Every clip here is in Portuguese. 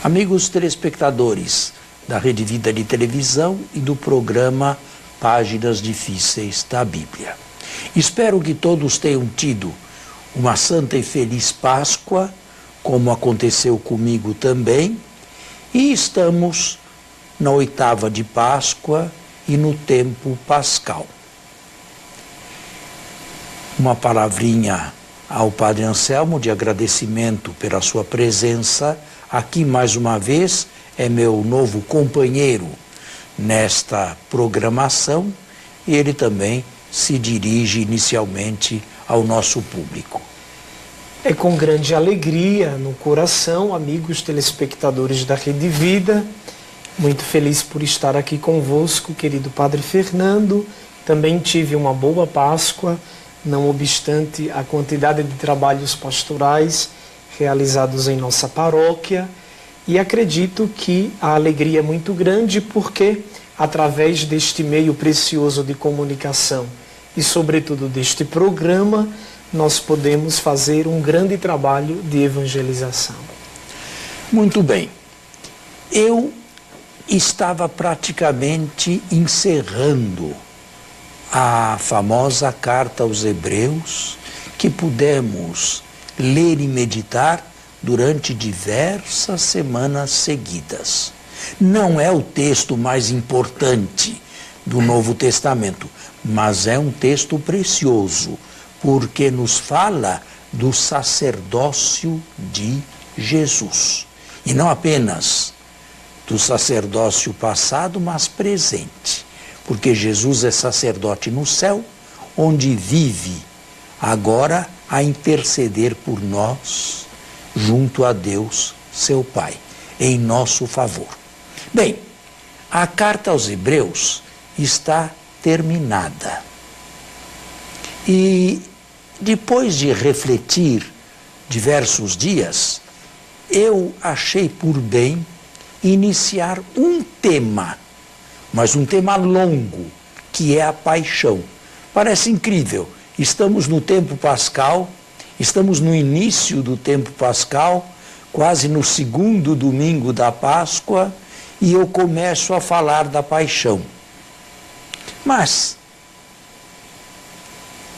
Amigos telespectadores da Rede Vida de Televisão e do programa Páginas Difíceis da Bíblia. Espero que todos tenham tido uma santa e feliz Páscoa, como aconteceu comigo também, e estamos na oitava de Páscoa e no tempo pascal. Uma palavrinha ao Padre Anselmo de agradecimento pela sua presença aqui mais uma vez, é meu novo companheiro nesta programação e ele também se dirige inicialmente ao nosso público. É com grande alegria no coração, amigos telespectadores da Rede Vida, muito feliz por estar aqui convosco, querido Padre Fernando. Também tive uma boa Páscoa, não obstante a quantidade de trabalhos pastorais realizados em nossa paróquia, e acredito que a alegria é muito grande porque, através deste meio precioso de comunicação e, sobretudo, deste programa, nós podemos fazer um grande trabalho de evangelização. Muito bem. Eu estava praticamente encerrando a famosa carta aos Hebreus, que pudemos ler e meditar durante diversas semanas seguidas. Não é o texto mais importante do Novo Testamento, mas é um texto precioso, porque nos fala do sacerdócio de Jesus. E não apenas do sacerdócio passado, mas presente. Porque Jesus é sacerdote no céu, onde vive agora a interceder por nós, junto a Deus, seu Pai, em nosso favor. Bem, a carta aos Hebreus está terminada. E depois de refletir diversos dias, eu achei por bem iniciar um tema, mas um tema longo, que é a paixão. Parece incrível. Estamos no tempo pascal, estamos no início do tempo pascal, quase no segundo domingo da Páscoa, e eu começo a falar da paixão. Mas,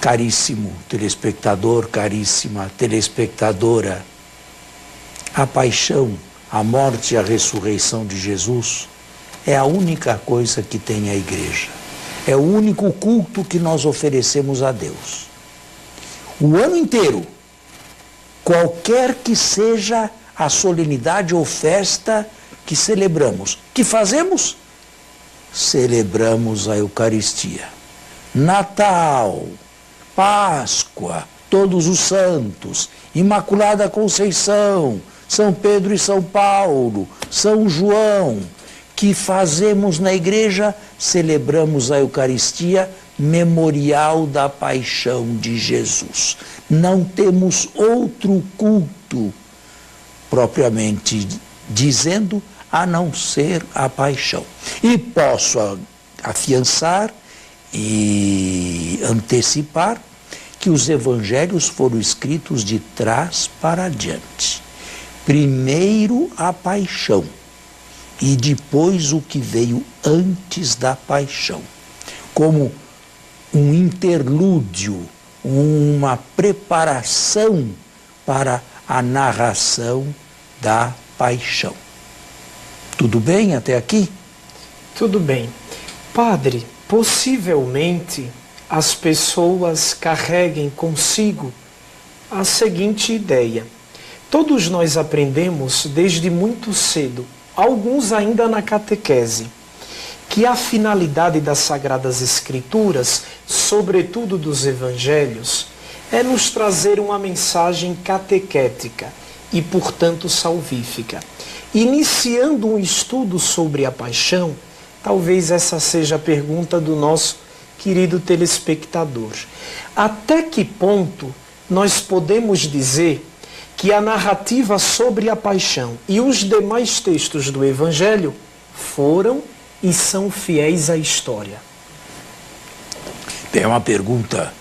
caríssimo telespectador, caríssima telespectadora, a paixão, a morte e a ressurreição de Jesus é a única coisa que tem a igreja. É o único culto que nós oferecemos a Deus. O ano inteiro, qualquer que seja a solenidade ou festa que celebramos, que fazemos? Celebramos a Eucaristia. Natal, Páscoa, Todos os Santos, Imaculada Conceição, São Pedro e São Paulo, São João, que fazemos na igreja, celebramos a Eucaristia, memorial da paixão de Jesus. Não temos outro culto, propriamente dizendo, a não ser a paixão. E posso afiançar e antecipar que os evangelhos foram escritos de trás para diante. Primeiro a paixão, e depois o que veio antes da paixão, como um interlúdio, uma preparação para a narração da paixão. Tudo bem até aqui? Tudo bem. Padre, possivelmente as pessoas carreguem consigo a seguinte ideia. Todos nós aprendemos desde muito cedo, alguns ainda na catequese, que a finalidade das Sagradas Escrituras, sobretudo dos Evangelhos, é nos trazer uma mensagem catequética e, portanto, salvífica. Iniciando um estudo sobre a paixão, talvez essa seja a pergunta do nosso querido telespectador. Até que ponto nós podemos dizer que a narrativa sobre a paixão e os demais textos do Evangelho foram e são fiéis à história? É uma pergunta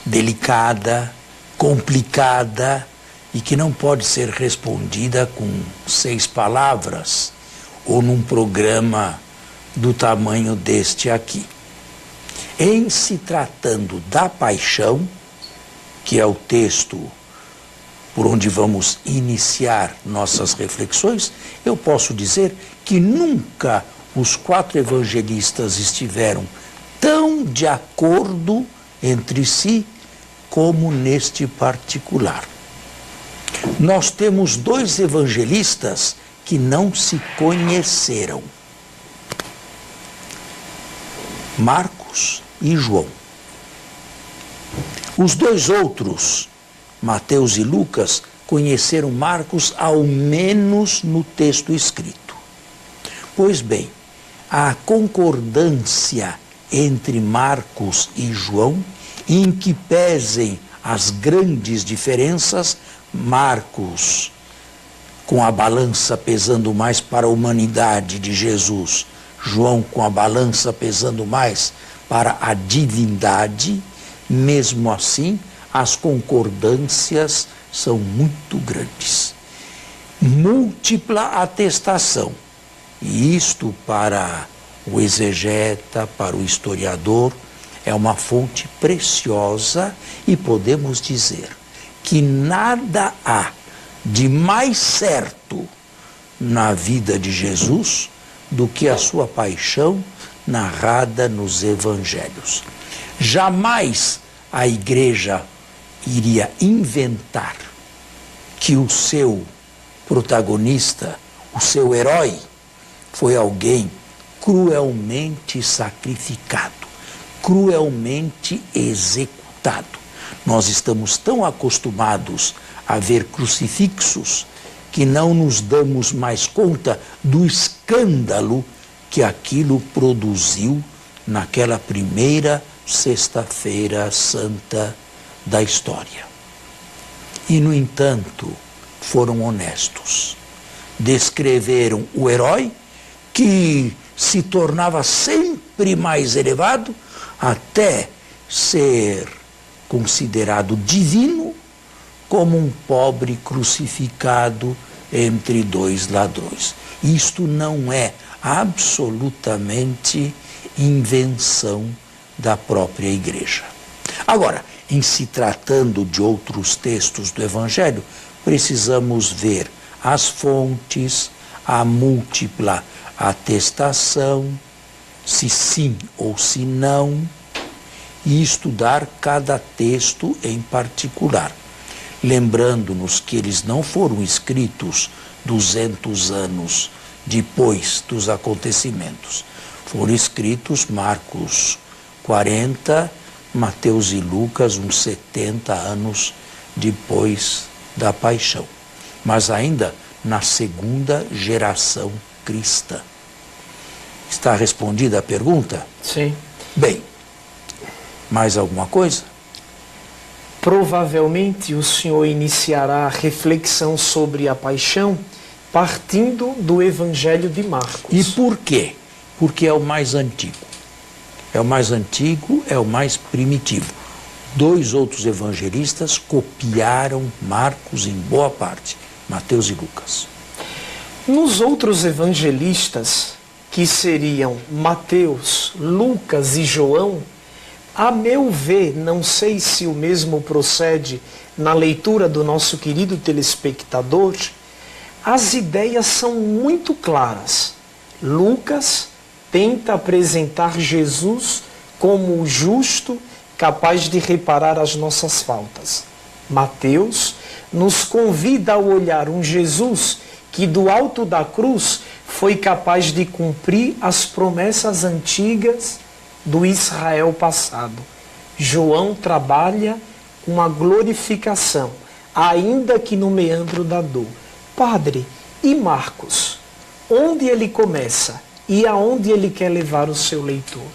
delicada, complicada e que não pode ser respondida com 6 palavras ou num programa do tamanho deste aqui. Em se tratando da paixão, que é o texto por onde vamos iniciar nossas reflexões, eu posso dizer que nunca os 4 evangelistas estiveram tão de acordo entre si como neste particular. Nós temos 2 evangelistas que não se conheceram: Marcos e João. Os 2 outros, Mateus e Lucas, conheceram Marcos ao menos no texto escrito. Pois bem, a concordância entre Marcos e João, em que pesem as grandes diferenças, Marcos com a balança pesando mais para a humanidade de Jesus, João com a balança pesando mais para a divindade, mesmo assim, as concordâncias são muito grandes. Múltipla atestação. E isto, para o exegeta, para o historiador, é uma fonte preciosa e podemos dizer que nada há de mais certo na vida de Jesus do que a sua paixão narrada nos evangelhos. Jamais a igreja iria inventar que o seu protagonista, o seu herói, foi alguém cruelmente sacrificado, cruelmente executado. Nós estamos tão acostumados a ver crucifixos que não nos damos mais conta do escândalo que aquilo produziu naquela primeira Sexta-feira Santa da história. E, no entanto, foram honestos. Descreveram o herói que se tornava sempre mais elevado até ser considerado divino como um pobre crucificado entre 2 ladrões. Isto não é absolutamente invenção da própria igreja. Agora, em se tratando de outros textos do Evangelho, precisamos ver as fontes, a múltipla atestação, se sim ou se não, e estudar cada texto em particular, lembrando-nos que eles não foram escritos 200 anos depois dos acontecimentos. Foram escritos Marcos 40, Mateus e Lucas uns 70 anos depois da paixão, mas ainda na 2ª geração cristã. Está respondida a pergunta? Sim. Bem, mais alguma coisa? Provavelmente o senhor iniciará a reflexão sobre a paixão partindo do Evangelho de Marcos. E por quê? Porque é o mais antigo. É o mais antigo, é o mais primitivo. 2 outros evangelistas copiaram Marcos em boa parte, Mateus e Lucas. Nos outros evangelistas, que seriam Mateus, Lucas e João, a meu ver, não sei se o mesmo procede na leitura do nosso querido telespectador, as ideias são muito claras. Lucas tenta apresentar Jesus como o justo, capaz de reparar as nossas faltas. Mateus nos convida a olhar um Jesus que do alto da cruz foi capaz de cumprir as promessas antigas do Israel passado. João trabalha com a glorificação, ainda que no meandro da dor. Padre, e Marcos? Onde ele começa e aonde ele quer levar o seu leitor?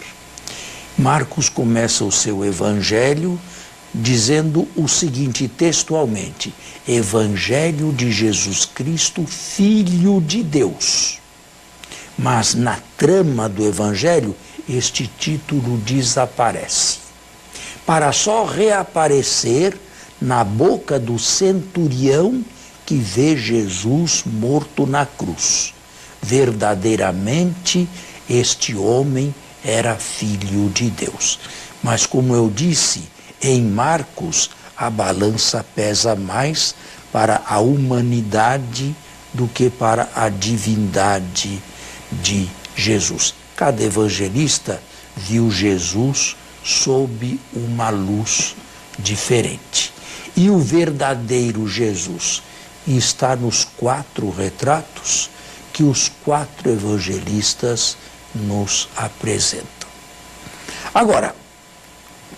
Marcos começa o seu evangelho dizendo o seguinte textualmente: Evangelho de Jesus Cristo, Filho de Deus. Mas na trama do evangelho, este título desaparece, para só reaparecer na boca do centurião que vê Jesus morto na cruz. Verdadeiramente, este homem era filho de Deus. Mas, como eu disse, em Marcos, a balança pesa mais para a humanidade do que para a divindade de Jesus. Cada evangelista viu Jesus sob uma luz diferente. E o verdadeiro Jesus está nos 4 retratos que os 4 evangelistas nos apresentam. Agora,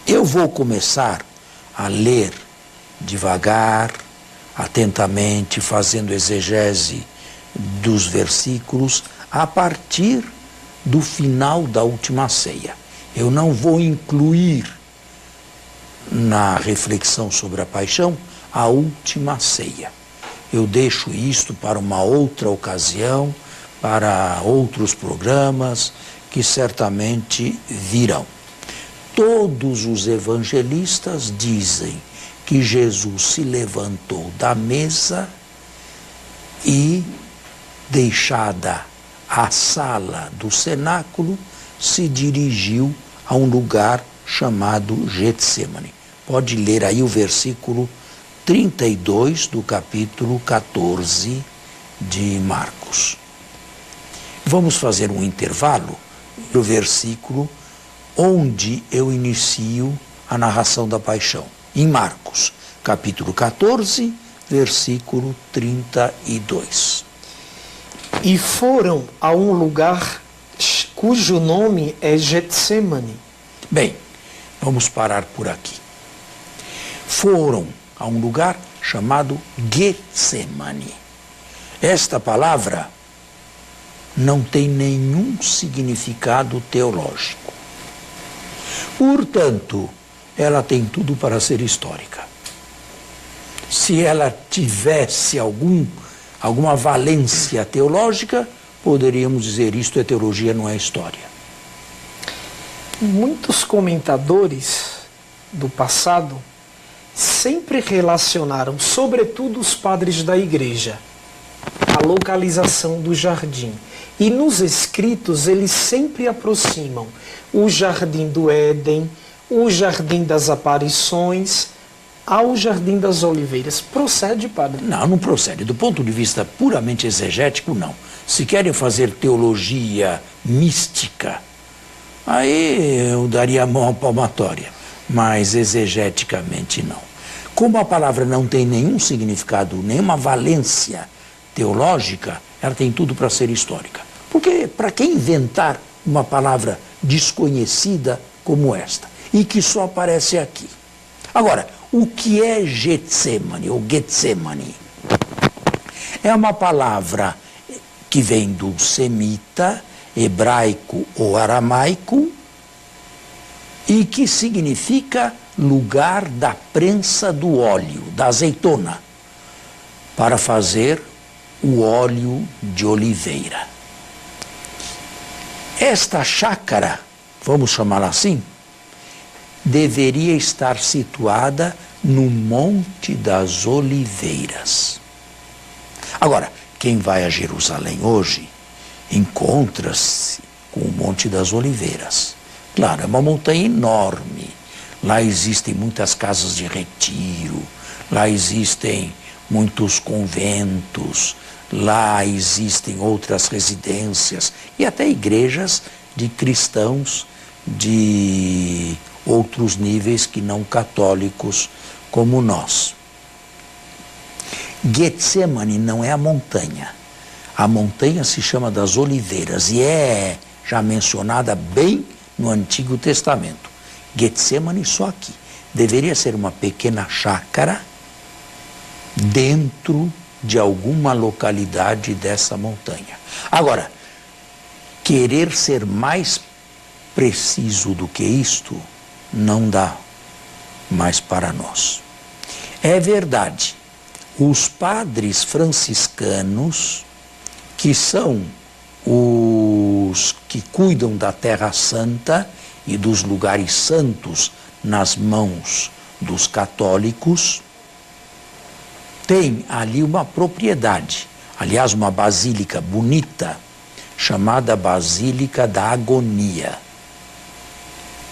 eu vou começar a ler devagar, atentamente, fazendo exegese dos versículos a partir do final da última ceia. Eu não vou incluir na reflexão sobre a paixão a última ceia. Eu deixo isto para uma outra ocasião, para outros programas que certamente virão. Todos os evangelistas dizem que Jesus se levantou da mesa e, deixada a sala do cenáculo, se dirigiu a um lugar chamado Getsêmani. Pode ler aí o versículo 32 do capítulo 14 de Marcos. Vamos fazer um intervalo no versículo onde eu inicio a narração da paixão. Em Marcos, capítulo 14, versículo 32. E foram a um lugar cujo nome é Getsêmani. Bem, vamos parar por aqui. Foram a um lugar chamado Getsêmani. Esta palavra não tem nenhum significado teológico. Portanto, ela tem tudo para ser histórica. Se ela tivesse alguma valência teológica, poderíamos dizer isto é teologia, não é história. Muitos comentadores do passado sempre relacionaram, sobretudo os padres da igreja, a localização do jardim. E nos escritos eles sempre aproximam o jardim do Éden, o jardim das aparições, ao jardim das oliveiras. Procede, padre? Não, não procede. Do ponto de vista puramente exegético, não. Se querem fazer teologia mística, aí eu daria a mão à palmatória. Mas exegeticamente não. Como a palavra não tem nenhum significado, nenhuma valência teológica, ela tem tudo para ser histórica. Porque para que inventar uma palavra desconhecida como esta, e que só aparece aqui? Agora, o que é Getsêmani ou Getsemani? É uma palavra que vem do semita, hebraico ou aramaico, e que significa lugar da prensa do óleo, da azeitona, para fazer o óleo de oliveira. Esta chácara, vamos chamá-la assim, deveria estar situada no Monte das Oliveiras. Agora, quem vai a Jerusalém hoje encontra-se com o Monte das Oliveiras. Claro, é uma montanha enorme. Lá existem muitas casas de retiro, lá existem muitos conventos, lá existem outras residências e até igrejas de cristãos de outros níveis que não católicos como nós. Getsemani não é a montanha. A montanha se chama das Oliveiras e é já mencionada bem no Antigo Testamento. Getsemani só aqui. Deveria ser uma pequena chácara dentro de alguma localidade dessa montanha. Agora, querer ser mais preciso do que isto não dá mais para nós. É verdade, os padres franciscanos, que são os que cuidam da Terra Santa e dos lugares santos nas mãos dos católicos, tem ali uma propriedade, aliás, uma basílica bonita, chamada Basílica da Agonia.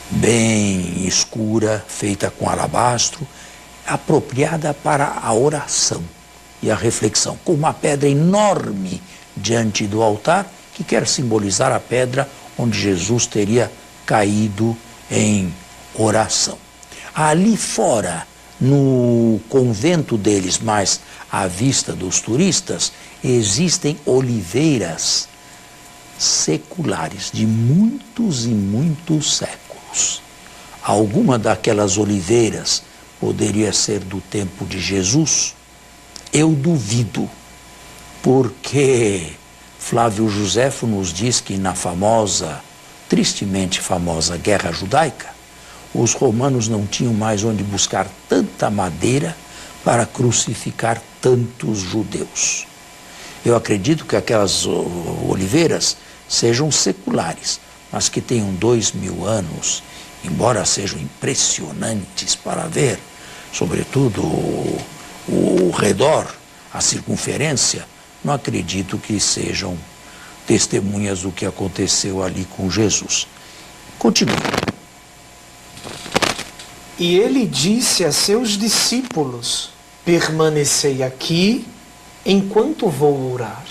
Bem escura, feita com alabastro, apropriada para a oração e a reflexão, com uma pedra enorme diante do altar, que quer simbolizar a pedra onde Jesus teria caído em oração. Ali fora, no convento deles, mas à vista dos turistas, existem oliveiras seculares de muitos e muitos séculos. Alguma daquelas oliveiras poderia ser do tempo de Jesus? Eu duvido, porque Flávio Joséfo nos diz que na famosa, tristemente famosa Guerra Judaica, os romanos não tinham mais onde buscar tanta madeira para crucificar tantos judeus. Eu acredito que aquelas oliveiras sejam seculares, mas que tenham 2000 anos, embora sejam impressionantes para ver, sobretudo o redor, a circunferência, não acredito que sejam testemunhas do que aconteceu ali com Jesus. Continue. E ele disse a seus discípulos: permanecei aqui enquanto vou orar.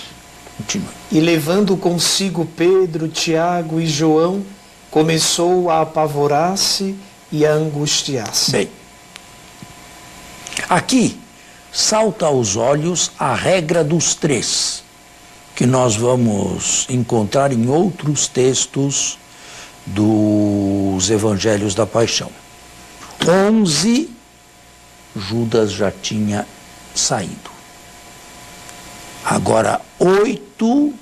Continue. E levando consigo Pedro, Tiago e João, começou a apavorar-se e a angustiar-se. Bem, aqui salta aos olhos a regra dos três, que nós vamos encontrar em outros textos dos Evangelhos da Paixão. 11, Judas já tinha saído. Agora 8,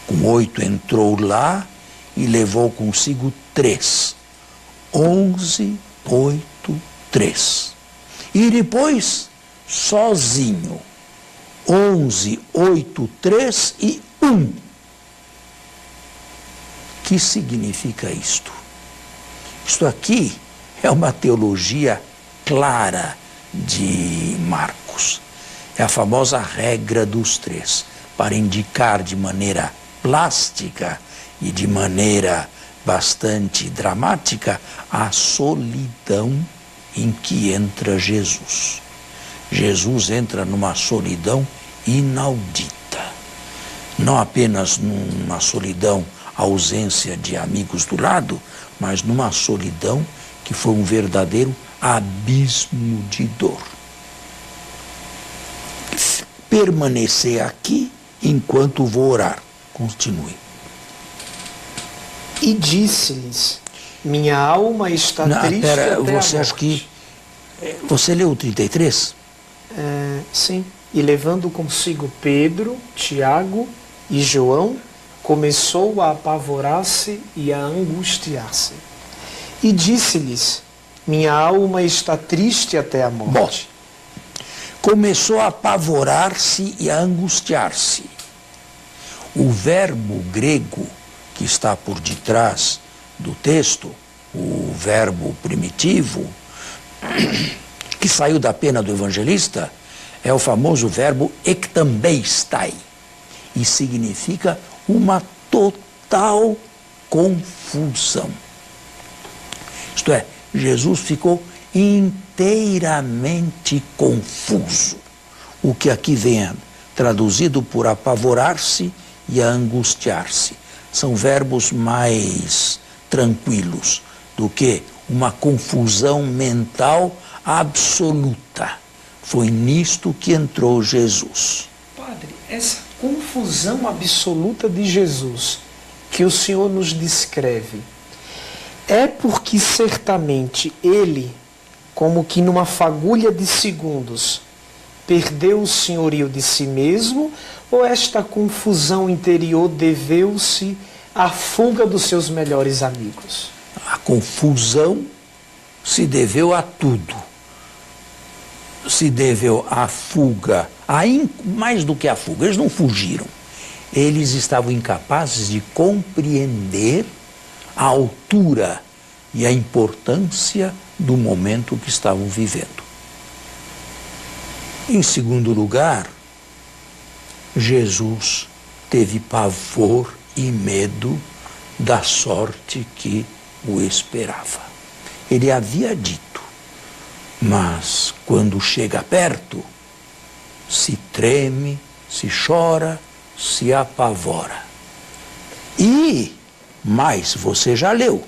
com 8 entrou lá e levou consigo 3. 11, 8, 3. E depois, sozinho, 11, 8, 3 e 1. Que significa isto? Isto aqui é uma teologia clara de Marcos. É a famosa regra dos três, para indicar de maneira plástica e de maneira bastante dramática a solidão em que entra Jesus. Jesus entra numa solidão inaudita. Não apenas numa solidão, ausência de amigos do lado, mas numa solidão que foi um verdadeiro abismo de dor. Permanecer aqui enquanto vou orar. Continue. E disse-lhes: minha alma está triste até a você morte. acha que... Você leu o 33? Sim. E levando consigo Pedro, Tiago e João, começou a apavorar-se e a angustiar-se. E disse-lhes: minha alma está triste até a morte. Bom, começou a apavorar-se e a angustiar-se. O verbo grego que está por detrás do texto, o verbo primitivo, que saiu da pena do evangelista, é o famoso verbo ektambeistai, e significa uma total confusão. Isto é, Jesus ficou inteiramente confuso, o que aqui vem traduzido por apavorar-se e a angustiar-se. São verbos mais tranquilos do que uma confusão mental absoluta. Foi nisto que entrou Jesus. Padre, essa confusão absoluta de Jesus que o Senhor nos descreve é porque certamente ele, como que numa fagulha de segundos, perdeu o senhorio de si mesmo, ou esta confusão interior deveu-se à fuga dos seus melhores amigos? A confusão se deveu a tudo. Se deveu à fuga, mais do que à fuga, eles não fugiram. Eles estavam incapazes de compreender a altura e a importância do momento que estavam vivendo. Em segundo lugar, Jesus teve pavor e medo da sorte que o esperava. Ele havia dito, mas quando chega perto, se treme, se chora, se apavora. E, mais, você já leu,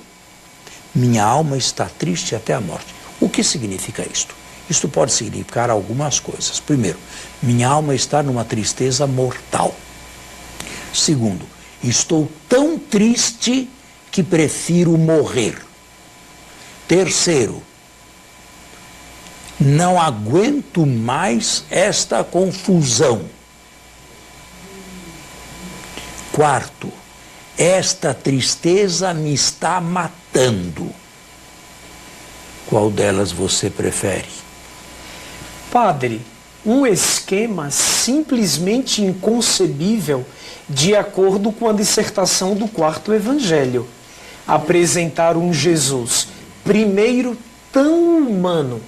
minha alma está triste até a morte. O que significa isto? Isto pode significar algumas coisas. Primeiro, minha alma está numa tristeza mortal. Segundo, estou tão triste que prefiro morrer. Terceiro, não aguento mais esta confusão. Quarto, esta tristeza me está matando. Qual delas você prefere? Padre, um esquema simplesmente inconcebível de acordo com a dissertação do quarto evangelho. Apresentar um Jesus, primeiro, tão humano,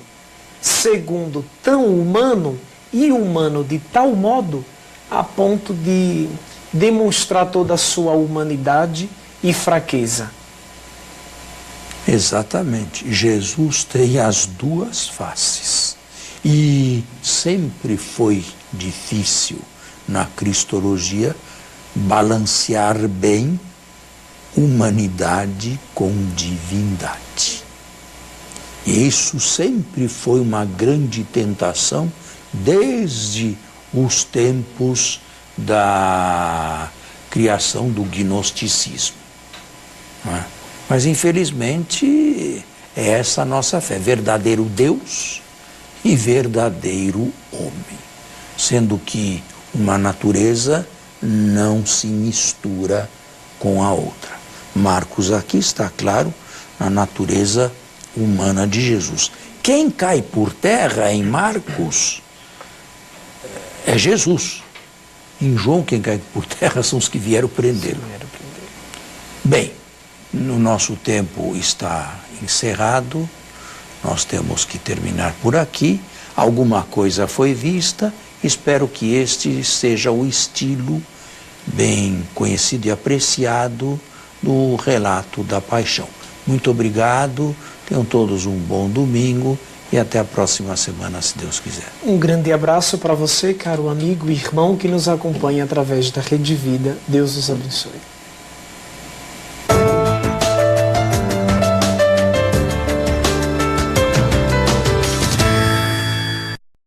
segundo, tão humano e humano de tal modo a ponto de demonstrar toda a sua humanidade e fraqueza. Exatamente. Jesus tem as duas faces. E sempre foi difícil na cristologia balancear bem humanidade com divindade. E isso sempre foi uma grande tentação desde os tempos da criação do gnosticismo. Não é? Mas, infelizmente, é essa a nossa fé. Verdadeiro Deus e verdadeiro homem. Sendo que uma natureza não se mistura com a outra. Marcos aqui está claro na natureza humana de Jesus. Quem cai por terra em Marcos é Jesus. Em João, quem cai por terra são os que vieram prendê-lo. Bem, o nosso tempo está encerrado, nós temos que terminar por aqui. Alguma coisa foi vista, espero que este seja o estilo bem conhecido e apreciado do relato da paixão. Muito obrigado, tenham todos um bom domingo e até a próxima semana, se Deus quiser. Um grande abraço para você, caro amigo e irmão que nos acompanha através da Rede Vida. Deus os abençoe.